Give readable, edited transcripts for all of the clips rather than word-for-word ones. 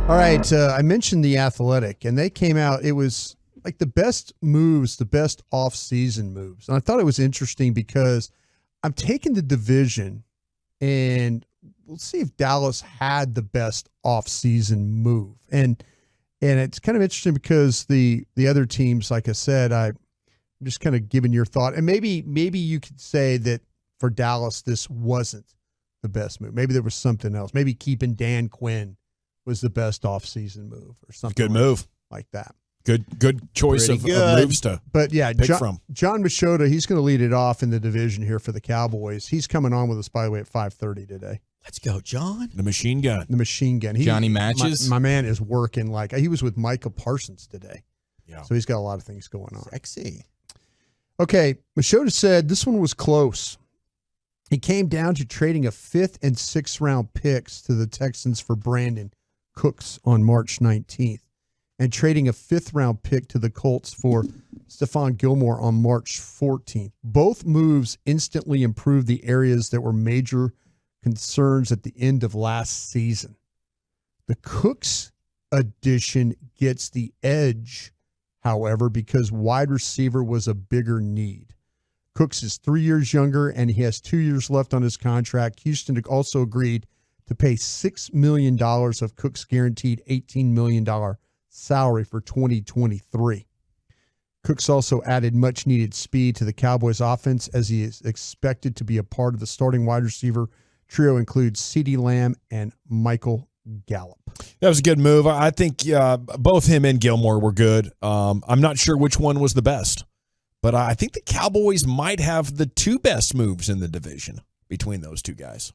All right, I mentioned The Athletic, and they came out. It was like the best moves, the best off-season moves. And I thought it was interesting because I'm taking the division, and we'll see if Dallas had the best off-season move. And it's kind of interesting because the other teams, like I said, I'm just kind of giving your thought. And maybe you could say that for Dallas, this wasn't the best move. Maybe there was something else. Maybe keeping Dan Quinn was the best off-season move or something. Good move. Like that. Good choice of moves to But yeah, pick John, from. John Machota, he's going to lead it off in the division here for the Cowboys. He's coming on with us, by the way, at 5:30 today. Let's go, John. The machine gun. The machine gun. Johnny Matches. My man is working like he was with Micah Parsons today. Yeah. So he's got a lot of things going on. Sexy. Okay, Machota said this one was close. He came down to trading a 5th and 6th round picks to the Texans for Brandon Cooks on March 19th and trading a 5th round pick to the Colts for Stephon Gilmore on March 14th. Both moves instantly improved the areas that were major concerns at the end of last season. The Cooks addition gets the edge, however, because wide receiver was a bigger need. Cooks is 3 years younger, and he has 2 years left on his contract. Houston also agreed to pay $6 million of Cooks' guaranteed $18 million salary for 2023. Cooks also added much-needed speed to the Cowboys' offense, as he is expected to be a part of the starting wide receiver trio includes CeeDee Lamb and Michael Gallup. That was a good move. I think both him and Gilmore were good. I'm not sure which one was the best, but I think the Cowboys might have the two best moves in the division between those two guys.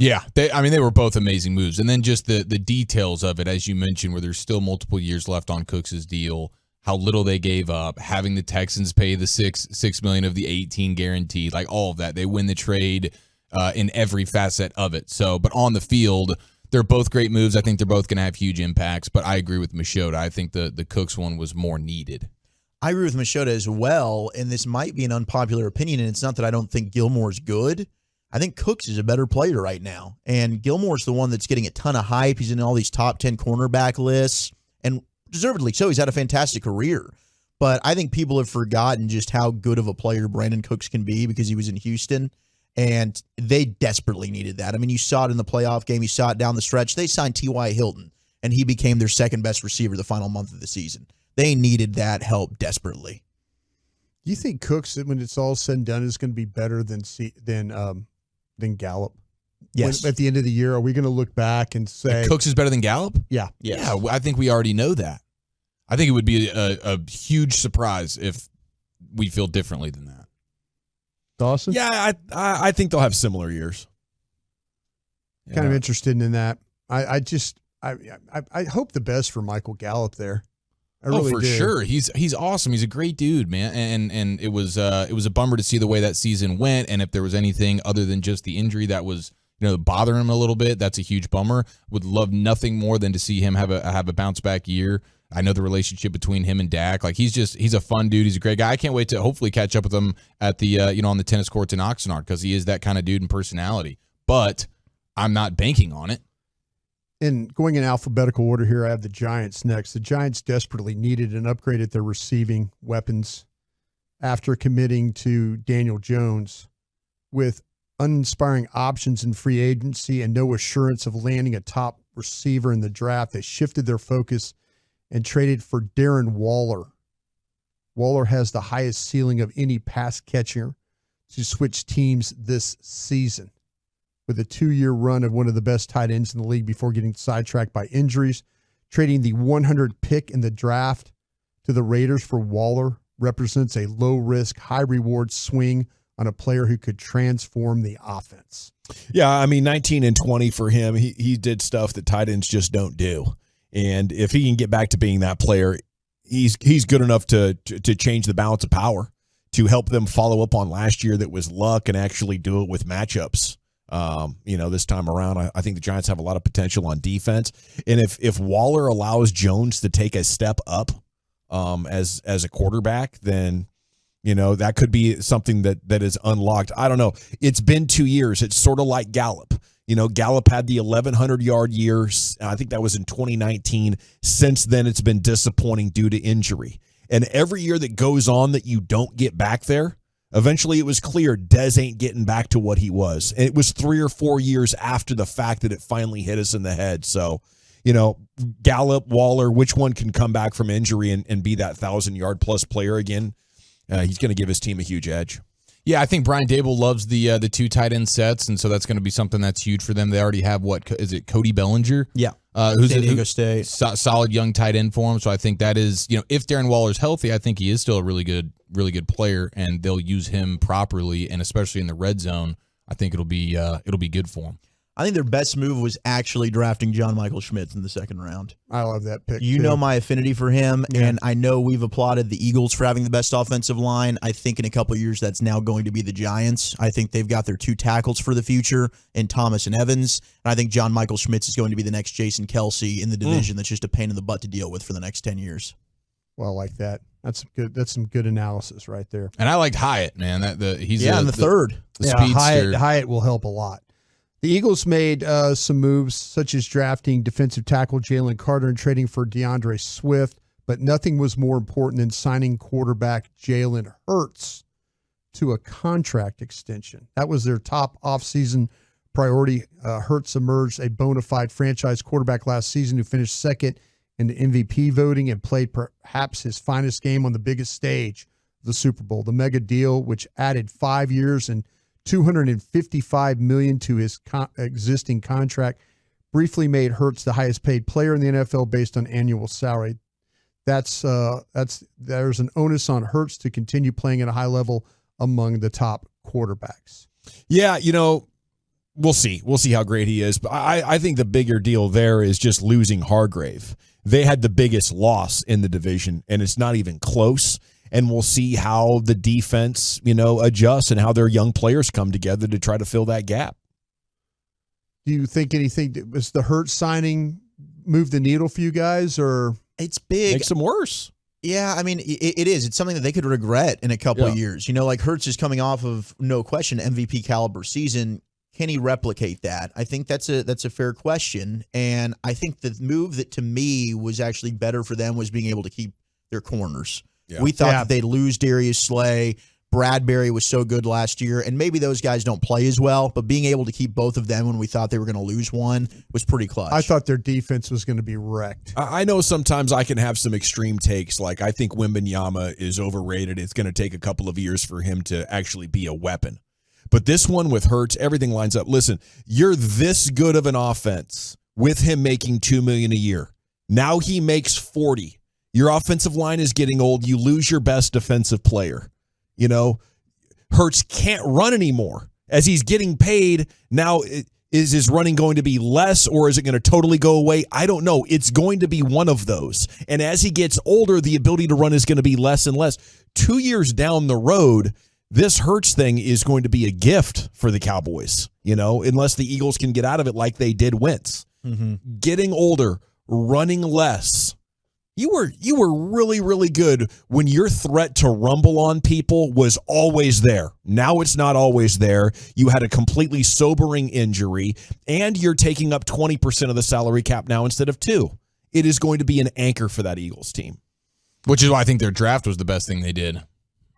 Yeah, they were both amazing moves. And then just the details of it, as you mentioned, where there's still multiple years left on Cooks' deal, how little they gave up, having the Texans pay the $6 million of the 18 guaranteed, like all of that. They win the trade in every facet of it. So, but on the field, they're both great moves. I think they're both going to have huge impacts, but I agree with Machota. I think the Cooks one was more needed. I agree with Machota as well, and this might be an unpopular opinion, and it's not that I don't think Gilmore's good. I think Cooks is a better player right now, and Gilmore's the one that's getting a ton of hype. He's in all these top 10 cornerback lists, and deservedly so. He's had a fantastic career, but I think people have forgotten just how good of a player Brandon Cooks can be because he was in Houston, and they desperately needed that. I mean, you saw it in the playoff game. You saw it down the stretch. They signed T.Y. Hilton, and he became their second-best receiver the final month of the season. They needed that help desperately. Do you think Cooks, when it's all said and done, is going to be better than Gallup? Yes. At the end of the year, are we going to look back and say Cooks is better than Gallup? Yeah. Yes. Yeah, I think we already know that. I think it would be a huge surprise if we feel differently than that. Dawson? Yeah, I think they'll have similar years. Kind of interested in that. I hope the best for Michael Gallup there. I really for do. sure. He's awesome. He's a great dude, man. And it was a bummer to see the way that season went. And if there was anything other than just the injury that was bothering him a little bit, that's a huge bummer. Would love nothing more than to see him have a bounce back year. I know the relationship between him and Dak. Like he's a fun dude. He's a great guy. I can't wait to hopefully catch up with him at the on the tennis courts in Oxnard because he is that kind of dude and personality. But I'm not banking on it. And going in alphabetical order here, I have the Giants next. The Giants desperately needed and upgraded their receiving weapons after committing to Daniel Jones with uninspiring options in free agency and no assurance of landing a top receiver in the draft. They shifted their focus and traded for Darren Waller. Waller has the highest ceiling of any pass catcher to switch teams this season, with a 2-year run of one of the best tight ends in the league before getting sidetracked by injuries. Trading the 100 pick in the draft to the Raiders for Waller represents a low-risk, high-reward swing on a player who could transform the offense. Yeah, I mean, 19 and 20 for him. He did stuff that tight ends just don't do. And if he can get back to being that player, he's good enough to change the balance of power, to help them follow up on last year that was luck and actually do it with matchups. This time around, I think the Giants have a lot of potential on defense. And if Waller allows Jones to take a step up as a quarterback, then, that could be something that is unlocked. I don't know. It's been 2 years. It's sort of like Gallup. Gallup had the 1,100-yard year. I think that was in 2019. Since then, it's been disappointing due to injury. And every year that goes on that you don't get back there, eventually it was clear Dez ain't getting back to what he was. And it was 3 or 4 years after the fact that it finally hit us in the head. So, Gallup, Waller, which one can come back from injury and be that 1,000-yard plus player again? He's going to give his team a huge edge. Yeah, I think Brian Dable loves the 2 tight end sets, and so that's going to be something that's huge for them. They already have, Cody Bellinger? Yeah. Who's San Diego State. Solid young tight end for him. So I think that is, if Darren Waller's healthy, I think he is still a really good player, and they'll use him properly, and especially in the red zone, I think it'll be good for him. I think their best move was actually drafting John Michael Schmitz in the second round. I love that pick. You know my affinity for him, and I know we've applauded the Eagles for having the best offensive line. I think in a couple of years that's now going to be the Giants. I think they've got their 2 tackles for the future in Thomas and Evans, and I think John Michael Schmitz is going to be the next Jason Kelsey in the division that's just a pain in the butt to deal with for the next 10 years. Well, I like that. That's good. That's some good analysis right there. And I liked Hyatt, man. He's in the third. The speedster. Hyatt will help a lot. The Eagles made some moves, such as drafting defensive tackle Jalen Carter and trading for DeAndre Swift, but nothing was more important than signing quarterback Jalen Hurts to a contract extension. That was their top offseason priority. Hurts emerged a bona fide franchise quarterback last season who finished second in the MVP voting and played perhaps his finest game on the biggest stage, the Super Bowl. The mega deal, which added 5 years and $255 million to his existing contract, briefly made Hurts the highest paid player in the NFL based on annual salary. There's an onus on Hurts to continue playing at a high level among the top quarterbacks. Yeah, we'll see. We'll see how great he is. But I think the bigger deal there is just losing Hargrave. They had the biggest loss in the division, and it's not even close. And we'll see how the defense, adjusts and how their young players come together to try to fill that gap. Do you think was the Hurts signing move the needle for you guys, or it's big? Makes them worse. Yeah, I mean, it is. It's something that they could regret in a couple of years. Like Hurts is coming off of, no question, MVP caliber season. Can he replicate that? I think that's a fair question. And I think the move that to me was actually better for them was being able to keep their corners. Yeah. We thought that they'd lose Darius Slay. Bradbury was so good last year, and maybe those guys don't play as well, but being able to keep both of them when we thought they were going to lose one was pretty clutch. I thought their defense was going to be wrecked. I know sometimes I can have some extreme takes, like I think Wembanyama is overrated. It's going to take a couple of years for him to actually be a weapon. But this one with Hurts, everything lines up. Listen, you're this good of an offense with him making $2 million a year. Now he makes 40. Your offensive line is getting old. You lose your best defensive player. Hurts can't run anymore. As he's getting paid, now is his running going to be less, or is it going to totally go away? I don't know. It's going to be one of those. And as he gets older, the ability to run is going to be less and less. 2 years down the road, this Hurts thing is going to be a gift for the Cowboys, unless the Eagles can get out of it like they did Wentz. Mm-hmm. Getting older, running less. You were really, really good when your threat to rumble on people was always there. Now it's not always there. You had a completely sobering injury, and you're taking up 20% of the salary cap now instead of 2%. It is going to be an anchor for that Eagles team. Which is why I think their draft was the best thing they did.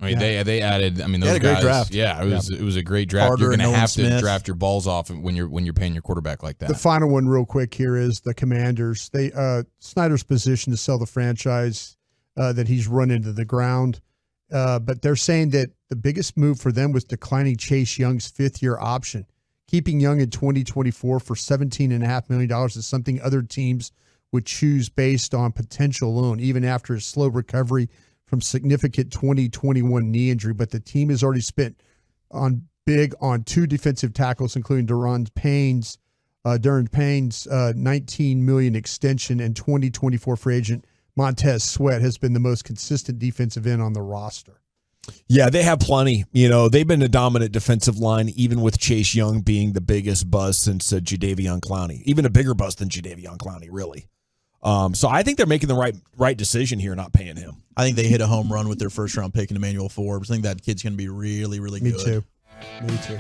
I mean, they added. I mean, those guys. Great draft. Yeah, it was a great draft. Carter, you're going to have Smith. to draft your balls off when you're paying your quarterback like that. The final one, real quick, here is the Commanders. Snyder's position to sell the franchise that he's run into the ground, but they're saying that the biggest move for them was declining Chase Young's 5th-year option. Keeping Young in 2024 for $17.5 million is something other teams would choose based on potential alone, even after a slow recovery from significant 2021 knee injury. But the team has already spent big on 2 defensive tackles, including Darren Payne's $19 million extension, and 2024 free agent Montez Sweat has been the most consistent defensive end on the roster. Yeah, they have plenty. They've been a dominant defensive line, even with Chase Young being the biggest buzz since Jadeveon Clowney, even a bigger buzz than Jadeveon Clowney, really. So I think they're making the right decision here, not paying him. I think they hit a home run with their first-round pick in Emmanuel Forbes. I think that kid's going to be really, really good. Me too.